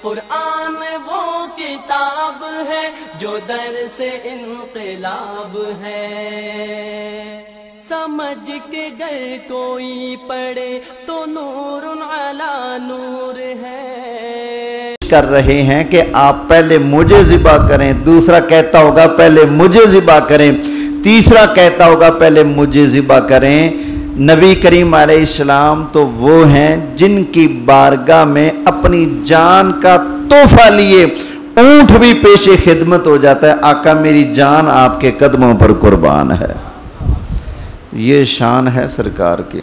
قرآن وہ کتاب ہے جو در سے انقلاب ہے، سمجھ کے گر کوئی پڑھے تو نور علی نور ہے۔ کر رہے ہیں کہ آپ پہلے مجھے ذبح کریں، دوسرا کہتا ہوگا پہلے مجھے ذبح کریں، تیسرا کہتا ہوگا پہلے مجھے ذبح کریں۔ نبی کریم علیہ السلام تو وہ ہیں جن کی بارگاہ میں اپنی جان کا تحفہ لیے اونٹ بھی پیش خدمت ہو جاتا ہے، آقا میری جان آپ کے قدموں پر قربان ہے۔ یہ شان ہے سرکار کی۔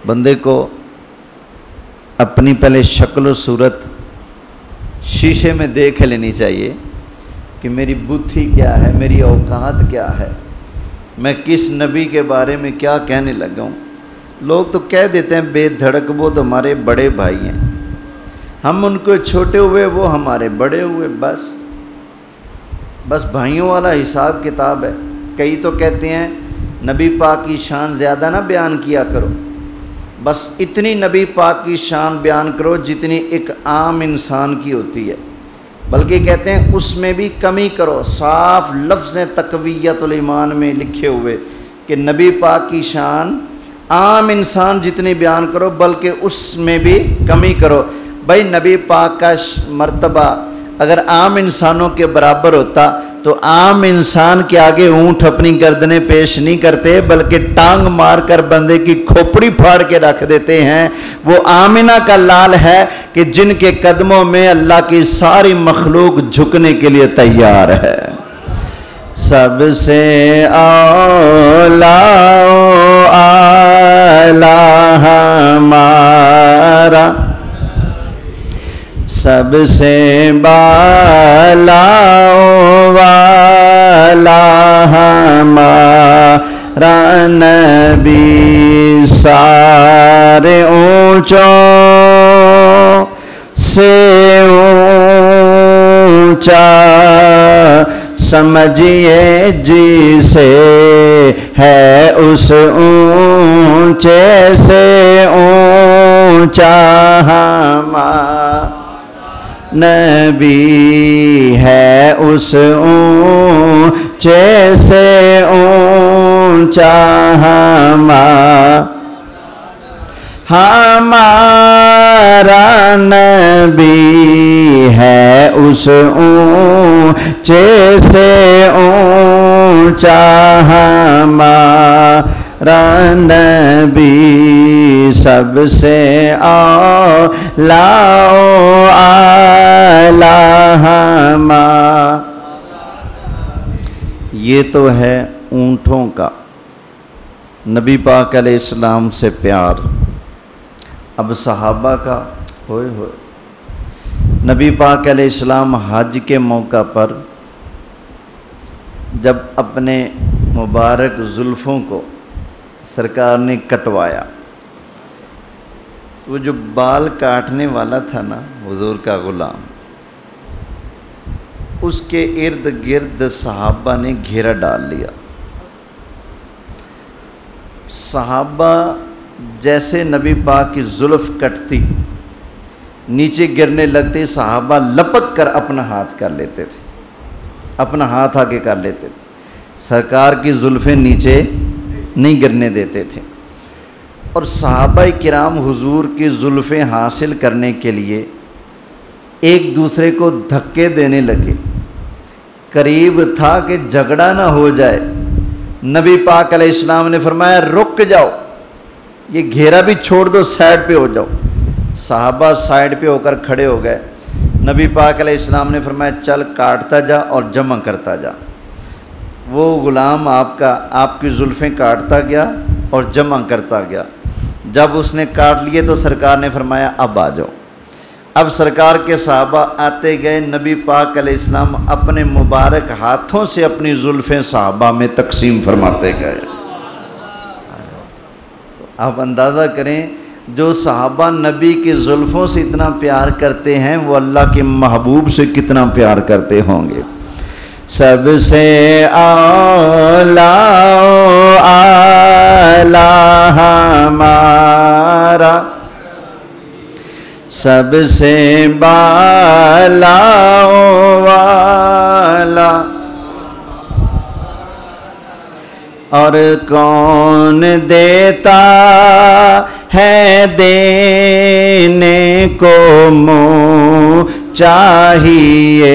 بندے کو اپنی پہلے شکل و صورت شیشے میں دیکھ لینی چاہیے کہ میری بُدھی کیا ہے، میری اوقات کیا ہے، میں کس نبی کے بارے میں کیا کہنے لگا ہوں۔ لوگ تو کہہ دیتے ہیں بے دھڑک وہ تو ہمارے بڑے بھائی ہیں، ہم ان کو چھوٹے ہوئے وہ ہمارے بڑے ہوئے، بس بھائیوں والا حساب کتاب ہے۔ کئی تو کہتے ہیں نبی پاک کی شان زیادہ نہ بیان کیا کرو، بس اتنی نبی پاک کی شان بیان کرو جتنی ایک عام انسان کی ہوتی ہے، بلکہ کہتے ہیں اس میں بھی کمی کرو۔ صاف لفظ تقویت الایمان میں لکھے ہوئے کہ نبی پاک کی شان عام انسان جتنی بیان کرو بلکہ اس میں بھی کمی کرو۔ بھائی نبی پاک کا مرتبہ اگر عام انسانوں کے برابر ہوتا تو عام انسان کے آگے اونٹ اپنی گردنیں پیش نہیں کرتے بلکہ ٹانگ مار کر بندے کی کھوپڑی پھاڑ کے رکھ دیتے ہیں۔ وہ آمنہ کا لال ہے کہ جن کے قدموں میں اللہ کی ساری مخلوق جھکنے کے لیے تیار ہے۔ سب سے اولا اعلیٰ ہمارا، سب سے بالا والا ہمارا نبی، سارے اونچوں سے اونچا سمجھیے جسے ہے اس اونچے سے اونچا ہمارا نبی ہے، اس اونچے سے اونچا ہمارا نبی ہے، اس اونچے سے اونچا ہمارا نبی، سب سے اعلیٰ ہمارا۔ یہ تو ہے اونٹوں کا نبی پاک علیہ السلام سے پیار۔ اب صحابہ کا ہوئے نبی پاک علیہ السلام حج کے موقع پر جب اپنے مبارک زلفوں کو سرکار نے کٹوایا تو وہ جو بال کاٹنے والا تھا نا حضور کا غلام، اس کے ارد گرد صحابہ نے گھیرا ڈال لیا۔ صحابہ جیسے نبی پاک کی زلف کٹتی نیچے گرنے لگتے، صحابہ لپک کر اپنا ہاتھ کر لیتے تھے، اپنا ہاتھ آگے کر لیتے تھے، سرکار کی زلفیں نیچے نہیں گرنے دیتے تھے۔ اور صحابہ کرام حضور کی زلفیں حاصل کرنے کے لیے ایک دوسرے کو دھکے دینے لگے، قریب تھا کہ جھگڑا نہ ہو جائے۔ نبی پاک علیہ السلام نے فرمایا رک جاؤ، یہ گھیرا بھی چھوڑ دو، سائیڈ پہ ہو جاؤ۔ صحابہ سائیڈ پہ ہو کر کھڑے ہو گئے۔ نبی پاک علیہ السلام نے فرمایا چل کاٹتا جا اور جمع کرتا جا۔ وہ غلام آپ کی زلفیں کاٹتا گیا اور جمع کرتا گیا۔ جب اس نے کاٹ لیے تو سرکار نے فرمایا اب آ جاؤ۔ اب سرکار کے صحابہ آتے گئے، نبی پاک علیہ السلام اپنے مبارک ہاتھوں سے اپنی زلفیں صحابہ میں تقسیم فرماتے گئے۔ آپ اندازہ کریں جو صحابہ نبی کی زلفوں سے اتنا پیار کرتے ہیں وہ اللہ کے محبوب سے کتنا پیار کرتے ہوں گے۔ سب سے اعلیٰ اعلیٰ ہمارا، سب سے بالاؤں والا اور کون دیتا ہے دینے کو منہ چاہیے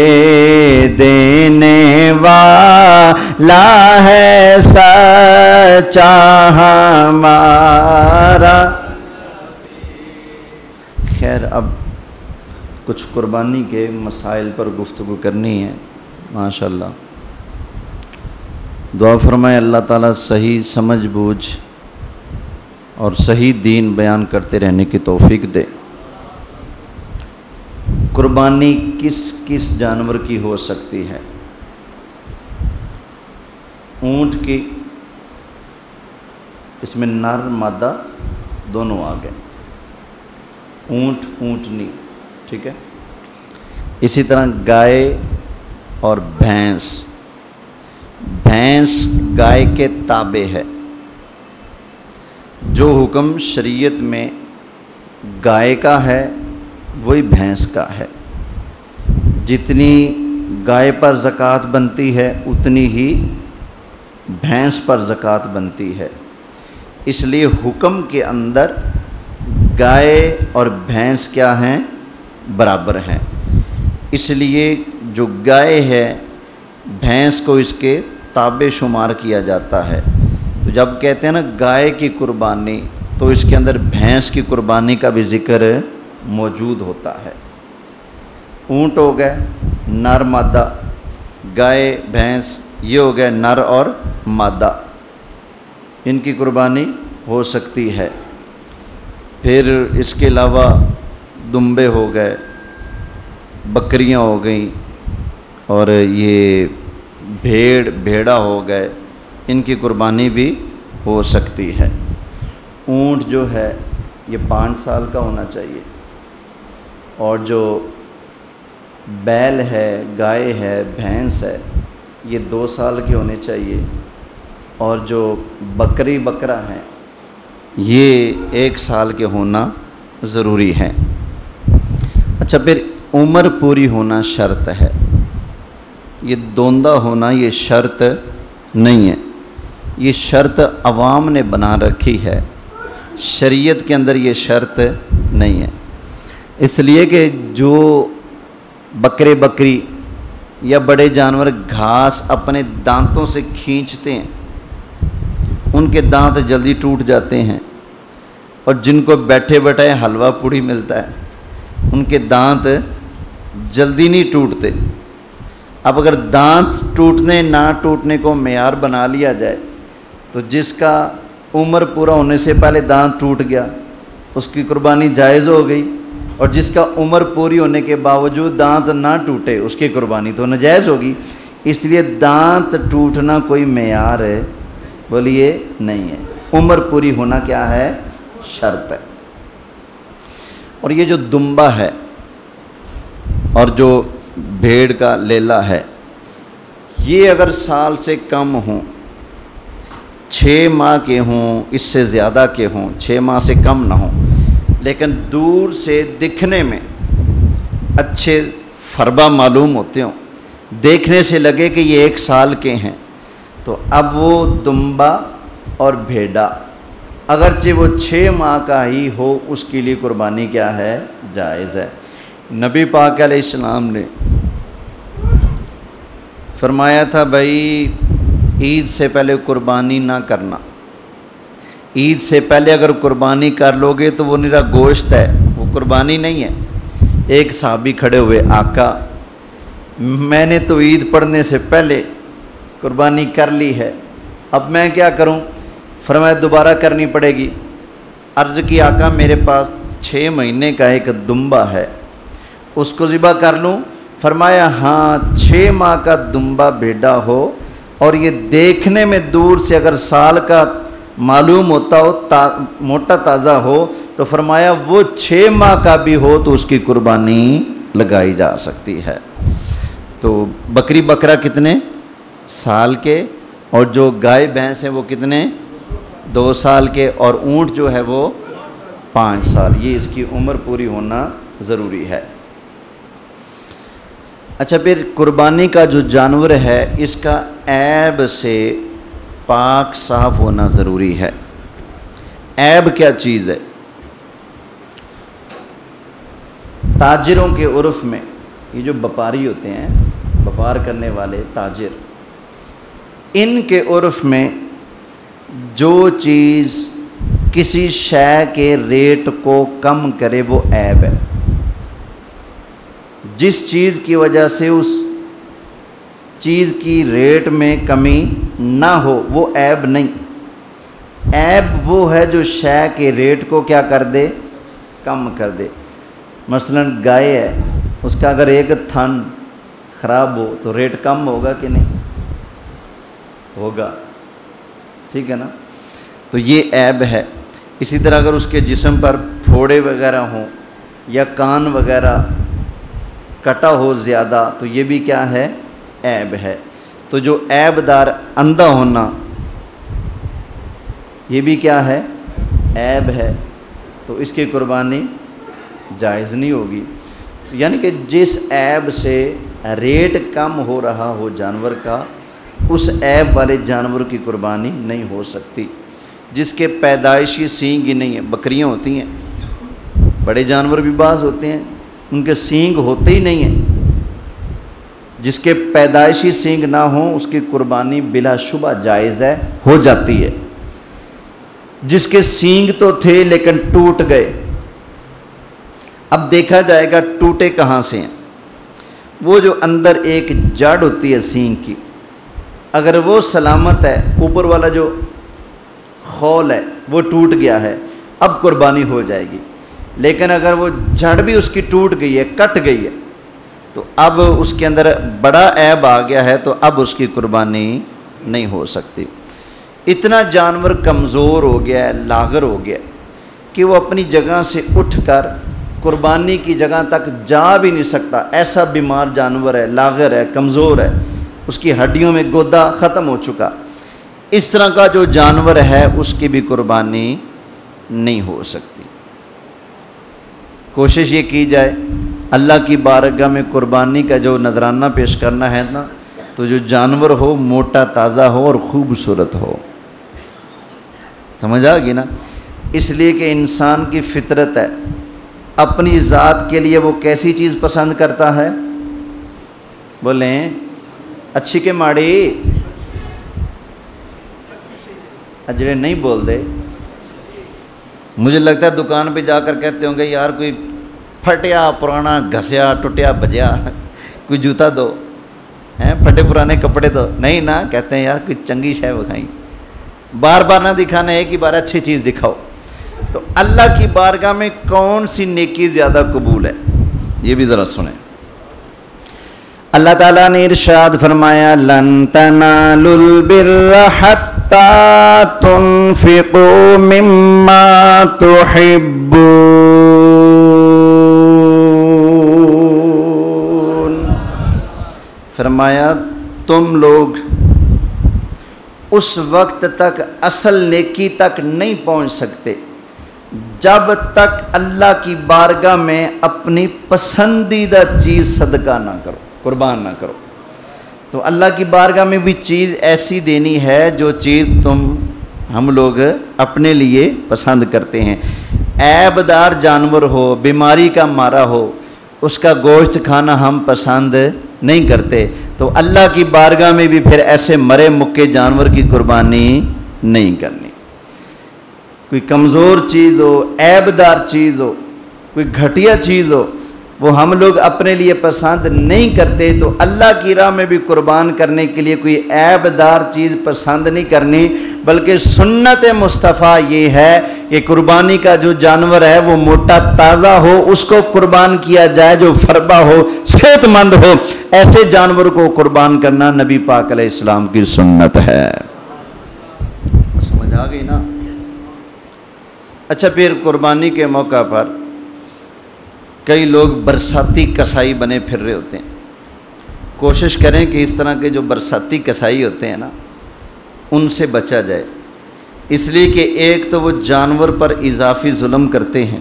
دینے والا ہے سچا ہمارا۔ خیر اب کچھ قربانی کے مسائل پر گفتگو کرنی ہے ماشاءاللہ۔ دعا فرمائے اللہ تعالیٰ صحیح سمجھ بوجھ اور صحیح دین بیان کرتے رہنے کی توفیق دے۔ قربانی کس کس جانور کی ہو سکتی ہے؟ اونٹ کی، اس میں نر مادہ دونوں آ گئے، اونٹ اونٹنی، ٹھیک ہے۔ اسی طرح گائے اور بھینس، بھینس گائے کے تابع ہے۔ جو حکم شریعت میں گائے کا ہے وہی بھینس کا ہے۔ جتنی گائے پر زکوٰۃ بنتی ہے اتنی ہی بھینس پر زکوٰۃ بنتی ہے۔ اس لیے حکم کے اندر گائے اور بھینس کیا ہیں؟ برابر ہیں۔ اس لیے جو گائے ہے بھینس کو اس کے تابع شمار کیا جاتا ہے۔ تو جب کہتے ہیں نا گائے کی قربانی تو اس کے اندر بھینس کی قربانی کا بھی ذکر موجود ہوتا ہے۔ اونٹ ہو گئے نر مادہ، گائے بھینس یہ ہو گئے نر اور مادہ، ان کی قربانی ہو سکتی ہے۔ پھر اس کے علاوہ دمبے ہو گئے، بکریاں ہو گئیں، اور یہ بھیڑا ہو گئے، ان کی قربانی بھی ہو سکتی ہے۔ اونٹ جو ہے یہ 5 سال کا ہونا چاہیے، اور جو بیل ہے، گائے ہے، بھینس ہے، یہ 2 سال کے ہونے چاہیے، اور جو بکری بکرا ہیں یہ 1 سال کے ہونا ضروری ہے۔ اچھا پھر عمر پوری ہونا شرط ہے، یہ دوندہ ہونا یہ شرط نہیں ہے، یہ شرط عوام نے بنا رکھی ہے، شریعت کے اندر یہ شرط نہیں ہے۔ اس لیے کہ جو بکرے بکری یا بڑے جانور گھاس اپنے دانتوں سے کھینچتے ہیں ان کے دانت جلدی ٹوٹ جاتے ہیں، اور جن کو بیٹھے بیٹھے حلوہ پوڑی ملتا ہے ان کے دانت جلدی نہیں ٹوٹتے۔ اب اگر دانت ٹوٹنے نہ ٹوٹنے کو معیار بنا لیا جائے تو جس کا عمر پورا ہونے سے پہلے دانت ٹوٹ گیا اس کی قربانی جائز ہو گئی، اور جس کا عمر پوری ہونے کے باوجود دانت نہ ٹوٹے اس کی قربانی تو ناجائز ہوگی۔ اس لیے دانت ٹوٹنا کوئی معیار ہے بولیے نہیں ہے، عمر پوری ہونا کیا ہے؟ شرط ہے۔ اور یہ جو دمبا ہے اور جو بھیڑ کا لیلا ہے یہ اگر سال سے کم ہوں، 6 ماہ کے ہوں، اس سے زیادہ کے ہوں، 6 ماہ سے کم نہ ہوں، لیکن دور سے دکھنے میں اچھے فربا معلوم ہوتے ہوں، دیکھنے سے لگے کہ یہ 1 سال کے ہیں، تو اب وہ دمبا اور بھیڑا اگرچہ وہ 6 ماہ کا ہی ہو اس کے لیے قربانی کیا ہے؟ جائز ہے۔ نبی پاک علیہ السلام نے فرمایا تھا بھائی عید سے پہلے قربانی نہ کرنا، عید سے پہلے اگر قربانی کر لو گے تو وہ نرا گوشت ہے، وہ قربانی نہیں ہے۔ ایک صحابی کھڑے ہوئے، آقا میں نے تو عید پڑھنے سے پہلے قربانی کر لی ہے، اب میں کیا کروں؟ فرمایا دوبارہ کرنی پڑے گی۔ عرض کی آقا میرے پاس 6 مہینے کا ایک دمبا ہے، اس کو ذبح کر لوں؟ فرمایا ہاں، 6 ماہ کا دمبا بھیڑا ہو اور یہ دیکھنے میں دور سے اگر سال کا معلوم ہوتا ہو، موٹا تازہ ہو، تو فرمایا وہ 6 ماہ کا بھی ہو تو اس کی قربانی لگائی جا سکتی ہے۔ تو بکری بکرا کتنے؟ سال کے، اور جو گائے بھینس ہیں وہ کتنے؟ 2 سال کے، اور اونٹ جو ہے وہ 5 سال، یہ اس کی عمر پوری ہونا ضروری ہے۔ اچھا، پھر قربانی کا جو جانور ہے اس کا عیب سے پاک صاف ہونا ضروری ہے۔ عیب کیا چیز ہے؟ تاجروں کے عرف میں، یہ جو وپاری ہوتے ہیں، وپار کرنے والے تاجر، ان کے عرف میں جو چیز کسی شے کے ریٹ کو کم کرے وہ عیب ہے۔ جس چیز کی وجہ سے اس چیز کی ریٹ میں کمی نہ ہو وہ عیب نہیں۔ عیب وہ ہے جو شے کے ریٹ کو کیا کر دے؟ کم کر دے۔ مثلا گائے ہے، اس کا اگر ایک تھن خراب ہو تو ریٹ کم ہوگا کہ نہیں؟ ہوگا، ٹھیک ہے نا؟ تو یہ عیب ہے۔ اسی طرح اگر اس کے جسم پر پھوڑے وغیرہ ہوں یا کان وغیرہ کٹا ہو زیادہ تو یہ بھی کیا ہے؟ عیب ہے۔ تو جو عیب دار اندھا ہونا یہ بھی کیا ہے؟ عیب ہے، تو اس کی قربانی جائز نہیں ہوگی۔ یعنی کہ جس عیب سے ریٹ کم ہو رہا ہو جانور کا، اس عیب والے جانور کی قربانی نہیں ہو سکتی۔ جس کے پیدائشی سینگ ہی نہیں ہے، بکریاں ہوتی ہیں، بڑے جانور بھی بعض ہوتے ہیں ان کے سینگ ہوتے ہی نہیں ہیں، جس کے پیدائشی سینگ نہ ہوں اس کی قربانی بلا شبہ جائز ہے، ہو جاتی ہے۔ جس کے سینگ تو تھے لیکن ٹوٹ گئے، اب دیکھا جائے گا ٹوٹے کہاں سے ہیں۔ وہ جو اندر ایک جڑ ہوتی ہے سینگ کی، اگر وہ سلامت ہے، اوپر والا جو خول ہے وہ ٹوٹ گیا ہے، اب قربانی ہو جائے گی۔ لیکن اگر وہ جڑ بھی اس کی ٹوٹ گئی ہے، کٹ گئی ہے، تو اب اس کے اندر بڑا عیب آ گیا ہے، تو اب اس کی قربانی نہیں ہو سکتی۔ اتنا جانور کمزور ہو گیا ہے، لاغر ہو گیا کہ وہ اپنی جگہ سے اٹھ کر قربانی کی جگہ تک جا بھی نہیں سکتا، ایسا بیمار جانور ہے، لاغر ہے، کمزور ہے، اس کی ہڈیوں میں گودا ختم ہو چکا، اس طرح کا جو جانور ہے اس کی بھی قربانی نہیں ہو سکتی۔ کوشش یہ کی جائے اللہ کی بارگاہ میں قربانی کا جو نذرانہ پیش کرنا ہے نا، تو جو جانور ہو موٹا تازہ ہو اور خوبصورت ہو۔ سمجھ آ گئی نا؟ اس لیے کہ انسان کی فطرت ہے، اپنی ذات کے لیے وہ کیسی چیز پسند کرتا ہے؟ بولیں اچھی کہ ماڑی؟ اجڑے نہیں بول دے۔ مجھے لگتا ہے دکان پہ جا کر کہتے ہوں گے یار کوئی پھٹیا پرانا گھسیا ٹوٹیا بجیا کوئی جوتا دو، ہیں پھٹے پرانے کپڑے دو، نہیں نا، کہتے ہیں یار کوئی چنگی شے بکھائیں، بار بار نہ دکھانا، ایک ہی بار اچھی چیز دکھاؤ۔ تو اللہ کی بارگاہ میں کون سی نیکی زیادہ قبول ہے؟ یہ بھی ذرا سنیں۔ اللہ تعالیٰ نے ارشاد فرمایا لن تنالوا البر حتی تنفقوا مما تحبون، فرمایا تم لوگ اس وقت تک اصل نیکی تک نہیں پہنچ سکتے جب تک اللہ کی بارگاہ میں اپنی پسندیدہ چیز صدقہ نہ کرو، قربان نہ کرو۔ تو اللہ کی بارگاہ میں بھی چیز ایسی دینی ہے جو چیز ہم لوگ اپنے لیے پسند کرتے ہیں۔ عیب دار جانور ہو، بیماری کا مارا ہو، اس کا گوشت کھانا ہم پسند نہیں کرتے، تو اللہ کی بارگاہ میں بھی پھر ایسے مرے مکے جانور کی قربانی نہیں کرنی۔ کوئی کمزور چیز ہو، عیب دار چیز ہو، کوئی گھٹیا چیز ہو، وہ ہم لوگ اپنے لیے پسند نہیں کرتے، تو اللہ کی راہ میں بھی قربان کرنے کے لیے کوئی عیب دار چیز پسند نہیں کرنی، بلکہ سنت مصطفیٰ یہ ہے کہ قربانی کا جو جانور ہے وہ موٹا تازہ ہو، اس کو قربان کیا جائے، جو فربا ہو، صحت مند ہو، ایسے جانور کو قربان کرنا نبی پاک علیہ السلام کی سنت ہے۔ سمجھ آ گئی نا؟ اچھا، پھر قربانی کے موقع پر کئی لوگ برساتی کسائی بنے پھر رہے ہوتے ہیں۔ کوشش کریں کہ اس طرح کے جو برساتی کسائی ہوتے ہیں نا، ان سے بچا جائے، اس لیے کہ ایک تو وہ جانور پر اضافی ظلم کرتے ہیں،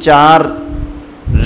4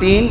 3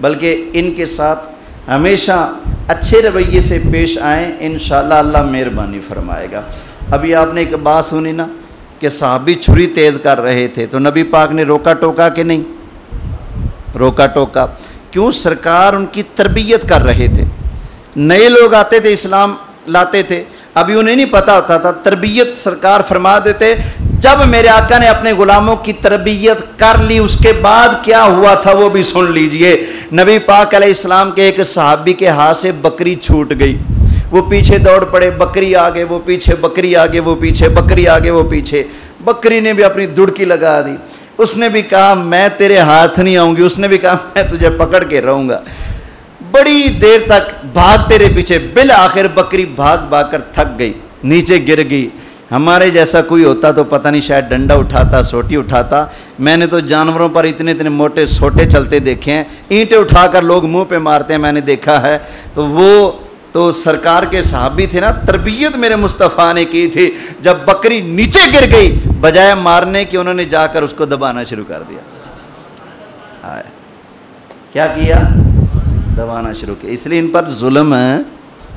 بلکہ ان کے ساتھ ہمیشہ اچھے رویے سے پیش آئیں، انشاءاللہ اللہ مہربانی فرمائے گا۔ ابھی آپ نے ایک بات سنی نا کہ صحابی چھری تیز کر رہے تھے تو نبی پاک نے روکا ٹوکا کہ نہیں؟ روکا ٹوکا کیوں؟ سرکار ان کی تربیت کر رہے تھے۔ نئے لوگ آتے تھے، اسلام لاتے تھے، ابھی انہیں نہیں پتہ ہوتا تھا، تربیت سرکار فرما دیتے۔ جب میرے آقا نے اپنے غلاموں کی تربیت کر لی، اس کے بعد کیا ہوا تھا وہ بھی سن لیجئے۔ نبی پاک علیہ السلام کے ایک صحابی کے ہاتھ سے بکری چھوٹ گئی، وہ پیچھے دوڑ پڑے، بکری آگے وہ پیچھے، بکری آگے وہ پیچھے، بکری آگے وہ پیچھے۔ بکری نے بھی اپنی دڑکی لگا دی، اس نے بھی کہا میں تیرے ہاتھ نہیں آؤں گی، اس نے بھی کہا میں تجھے پکڑ کے رہوں گا۔ بڑی دیر تک بھاگ تیرے پیچھے، بالآخر بکری بھاگ بھاگ کر تھک گئی، نیچے گر گئی۔ ہمارے جیسا کوئی ہوتا تو پتہ نہیں شاید ڈنڈا اٹھاتا، سوٹی اٹھاتا۔ میں نے تو جانوروں پر اتنے اتنے موٹے سوٹے چلتے دیکھے ہیں، اینٹیں اٹھا کر لوگ منہ پہ مارتے ہیں، میں نے دیکھا ہے۔ تو وہ تو سرکار کے صحابی تھے نا، تربیت میرے مصطفیٰ نے کی تھی۔ جب بکری نیچے گر گئی، بجائے مارنے کی انہوں نے جا کر اس کو دبانا شروع کر دیا۔ کیا کیا؟ دبانا شروع کیا۔ اس لیے ان پر ظلم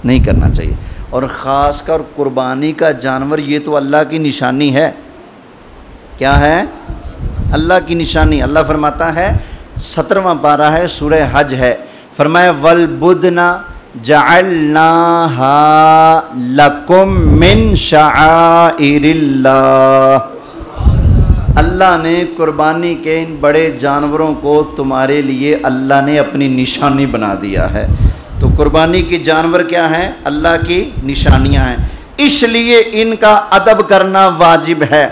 نہیں کرنا چاہیے، اور خاص کر قربانی کا جانور یہ تو اللہ کی نشانی ہے۔ کیا ہے؟ اللہ کی نشانی۔ اللہ فرماتا ہے 17واں پارہ ہے، سورہ حج ہے، فرمایا وَالْبُدْنَ جَعَلْنَاهَا لَكُمْ مِنْ شَعَائِرِ اللَّهِ۔ اللہ نے قربانی کے ان بڑے جانوروں کو تمہارے لیے اللہ نے اپنی نشانی بنا دیا ہے۔ تو قربانی کے جانور کیا ہیں؟ اللہ کی نشانیاں ہیں، اس لیے ان کا ادب کرنا واجب ہے۔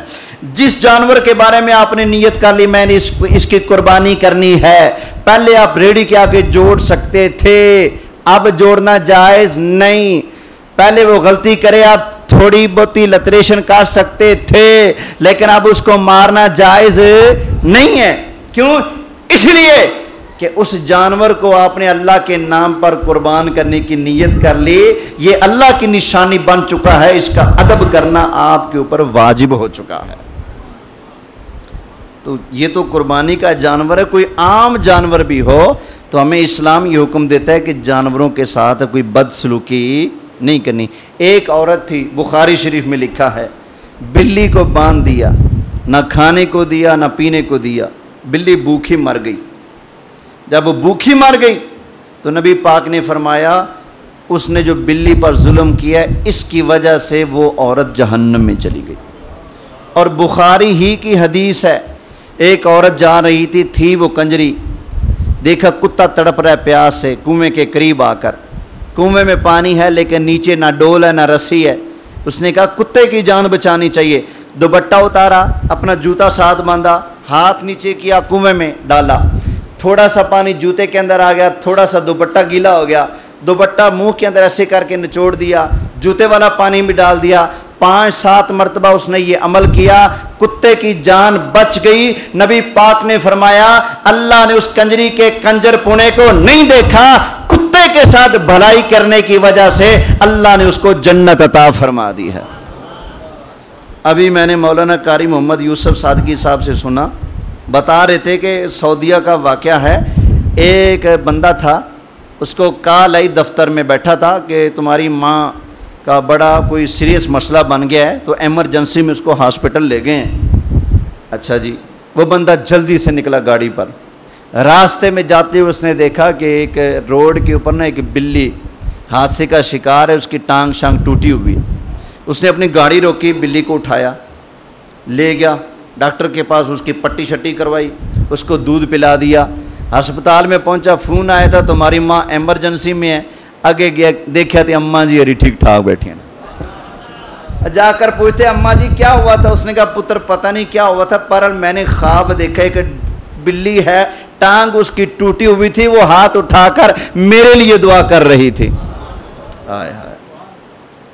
جس جانور کے بارے میں آپ نے نیت کر لی میں نے اس کی قربانی کرنی ہے، پہلے آپ ریڈی کے آگے جوڑ سکتے تھے، اب جوڑنا جائز نہیں۔ پہلے وہ غلطی کرے آپ تھوڑی بہتی لتریشن کر سکتے تھے، لیکن اب اس کو مارنا جائز نہیں ہے۔ کیوں؟ اس لیے کہ اس جانور کو آپ نے اللہ کے نام پر قربان کرنے کی نیت کر لی، یہ اللہ کی نشانی بن چکا ہے، اس کا ادب کرنا آپ کے اوپر واجب ہو چکا ہے۔ تو یہ تو قربانی کا جانور ہے، کوئی عام جانور بھی ہو تو ہمیں اسلام یہ حکم دیتا ہے کہ جانوروں کے ساتھ کوئی بدسلوکی نہیں کرنی۔ ایک عورت تھی، بخاری شریف میں لکھا ہے، بلی کو باندھ دیا، نہ کھانے کو دیا نہ پینے کو دیا، بلی بھوکی مر گئی۔ جب وہ بھوکی مر گئی تو نبی پاک نے فرمایا اس نے جو بلی پر ظلم کیا ہے اس کی وجہ سے وہ عورت جہنم میں چلی گئی۔ اور بخاری ہی کی حدیث ہے، ایک عورت جا رہی تھی وہ کنجری، دیکھا کتا تڑپ رہا ہے پیاس سے، کنویں کے قریب آ کر، کنویں میں پانی ہے لیکن نیچے نہ ڈول ہے نہ رسی ہے۔ اس نے کہا کتے کی جان بچانی چاہیے، دوپٹہ اتارا، اپنا جوتا ساتھ باندھا، ہاتھ نیچے کیا، کنویں میں ڈالا، تھوڑا سا پانی جوتے کے اندر آ گیا، تھوڑا سا دوپٹہ گیلا ہو گیا، دوپٹہ منہ کے اندر ایسے کر کے نچوڑ دیا، جوتے والا پانی بھی ڈال دیا، 5-7 مرتبہ اس نے یہ عمل کیا، کتے کی جان بچ گئی۔ نبی پاک نے فرمایا اللہ نے اس کنجری کے کنجر پونے کو نہیں دیکھا، کتے کے ساتھ بھلائی کرنے کی وجہ سے اللہ نے اس کو جنت عطا فرما دی ہے۔ ابھی میں نے مولانا قاری محمد یوسف صادقی صاحب سے سنا، بتا رہے تھے کہ سعودیہ کا واقعہ ہے، ایک بندہ تھا، اس کو کال آئی، دفتر میں بیٹھا تھا کہ تمہاری ماں کا بڑا کوئی سیریس مسئلہ بن گیا ہے تو ایمرجنسی میں اس کو ہاسپٹل لے گئے ہیں۔ اچھا جی، وہ بندہ جلدی سے نکلا گاڑی پر، راستے میں جاتے ہوئے اس نے دیکھا کہ ایک روڈ کے اوپر نا ایک بلی حادثے کا شکار ہے، اس کی ٹانگ شانگ ٹوٹی ہوئی۔ اس نے اپنی گاڑی روکی، بلی کو اٹھایا، لے گیا ڈاکٹر کے پاس، اس کی پٹی شٹی کروائی، اس کو دودھ پلا دیا، ہسپتال میں پہنچا، فون آیا تھا تمہاری ماں ایمرجنسی میں ہے، آگے گیا دیکھا تھی اماں جی اری ٹھیک ٹھاک بیٹھی ہیں۔ جا کر پوچھتے اماں جی کیا ہوا تھا؟ اس نے کہا پتر پتہ نہیں کیا ہوا تھا، پر میں نے خواب دیکھا ہے کہ بلی ہے، ٹانگ اس کی ٹوٹی ہوئی تھی، وہ ہاتھ اٹھا کر میرے لیے دعا کر رہی تھی۔ آئے ہائے،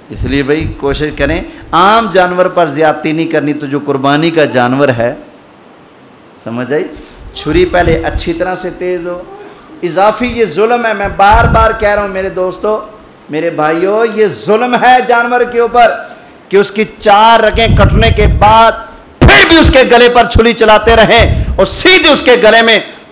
اس لیے بھائی کوشش کریں عام جانور پر زیادتی نہیں کرنی، تو جو قربانی کا جانور ہے، سمجھ آئی؟ چھری پہلے اچھی طرح سے تیز ہو، اضافی یہ ظلم ہے، میں بار بار کہہ رہا ہوں میرے دوستو میرے بھائیوں، یہ ظلم ہے جانور کے اوپر کہ اس کی 4 رگیں کٹنے کے بعد پھر بھی اس کے گلے پر چھری چلاتے رہیں اور سیدھے اس کے گلے میں